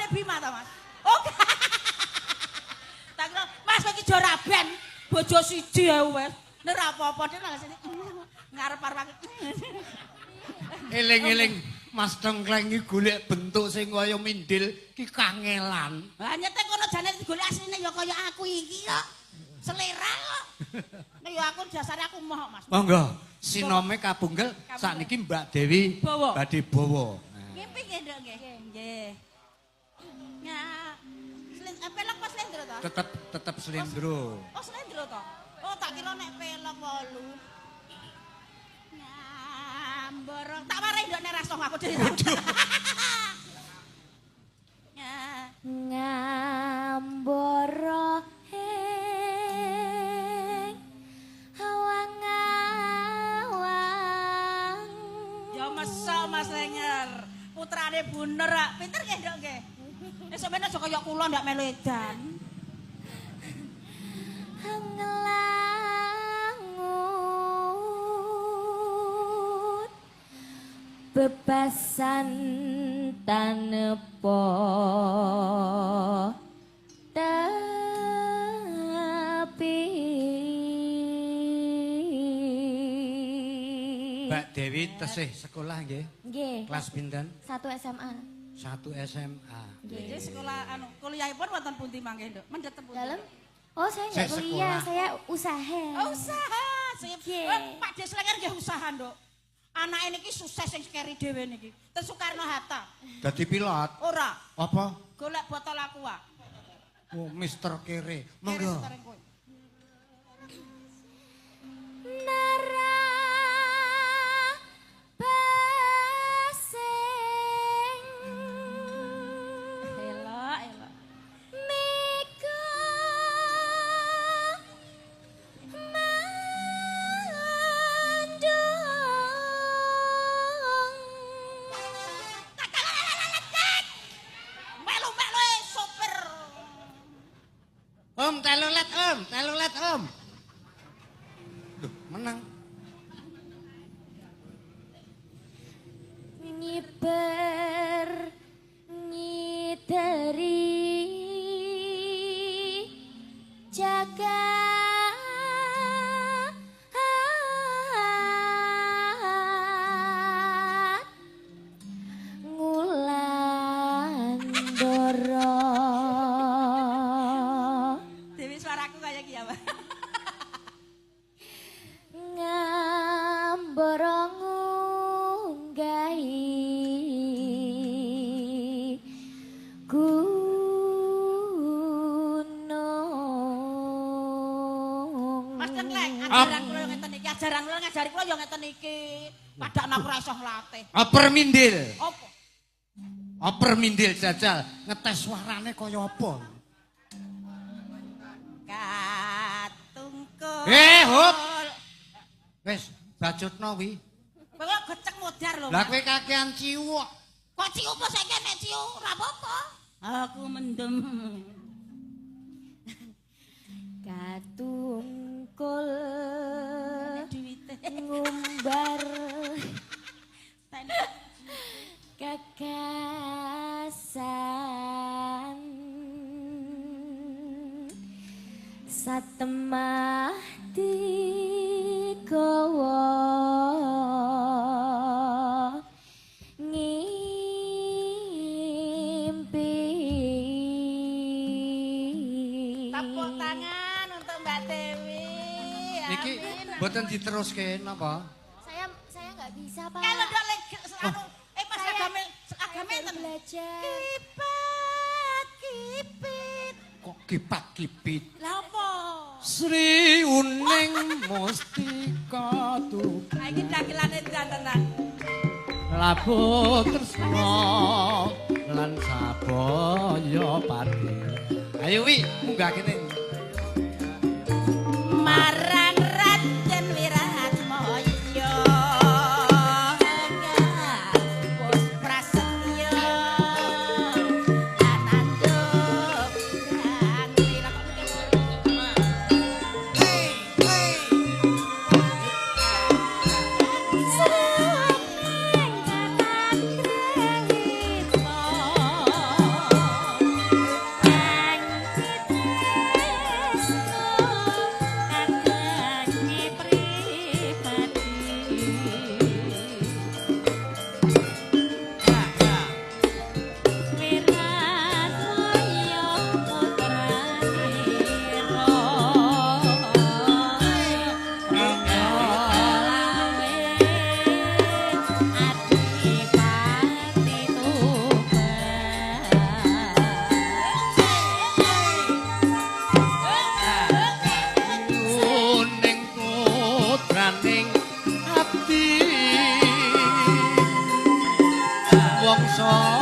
Bima ta, Mas? Oh. Tak kira Mas iki joraben, bojo siji ae wis. Nek ora apa-apa nek nang sini ngarep arep. Eling-eling Mas Dengkleng iki golek bentuk sing kaya mindil ki kangelan. Lah nyete kono jane digolek asline ya kaya aku iki kok. Selera kok. Nek ya aku dasare aku moh Mas. Monggo, sinome kabunggel sakniki Mbak Dewi badhe bawa. Ngimpi nggih, Nduk nggih. Nggih. Ya. Pelek pas slendro to? Tetep slendro. Oh, slendro to. Oh, tak kira nek pelek wolu. Nyamborong. Tak warai nduk nek rasong aku dhewe. Ngamboro awang-awang. Ya mesok Mas Lenger. Putrane Buner, pinter nggih, Nduk nggih. Esuk ben aja kaya kula ndak melu edan. Ngelangut bebasan tanepo tapi Mbak Dewi tesih sekolah nggih? Nggih. Kelas pinten? 1 SMA. 1 SMA. Nggih, sekolah kuliahipun wonten pundi mangke, Nduk? Mendhet pundi? Dalam? Oh, saya enggak Saya kuliah, sekolah. saya usaha. Oh, usaha. Sip. Nggih. Pak Des Lenger nggih usaha, Nduk. Anake niki sukses sing keri dhewe niki. Ten Soekarno Hatta. Dadi pilot. Ora, Apa? golek botol aqua. Oh, Mister Kere. Keri Monggo. sekarang kowe. Nara basing Elok, elok. Miko mandung Melu-melu sopir. Om, telulet Om, telulet Om. Duh, menang. nyiber nyidari jaga ngulandoro Dewi suaraku kayak ki ya, Pak. ngamboro ngunggahi gunung. Mas Dengkleng, ajaran kula yo ngeten iki, ajaran kula ngajari kula yo ngeten iki. Padahal aku ora iso nglatih. Oper mindil. Apa? Oper mindil jajal. Ngetes suarane kaya apa? Katungkul. Hop. Wis, bajutno wi. Kowe kok gecek modar lho. Lah kowe kakean ciwok. Kok ciu apa saiki nek ciu ora apa-apa. Aku mendem. Katungkul Duwite. ngumbar Tenek. kekasan satemah digawa ngimpi. Tepuk tangan untuk Mbak Dewi. Niki Amin. mboten diteruske napa? Saya nggak bisa, Pak. Kalau ndak anu pas Saya- agame Saya baru enten. belajar. Kipat kipit. Kok kipat-kipit. Lah apa? Sri Uning Mustika tu Nah, iki dagelane tenan. labu tresno lan sabaya pati. Ayo wi, munggah kene. Marang Raden Wiratmaya. Bos prasetyo. Ananduk dan so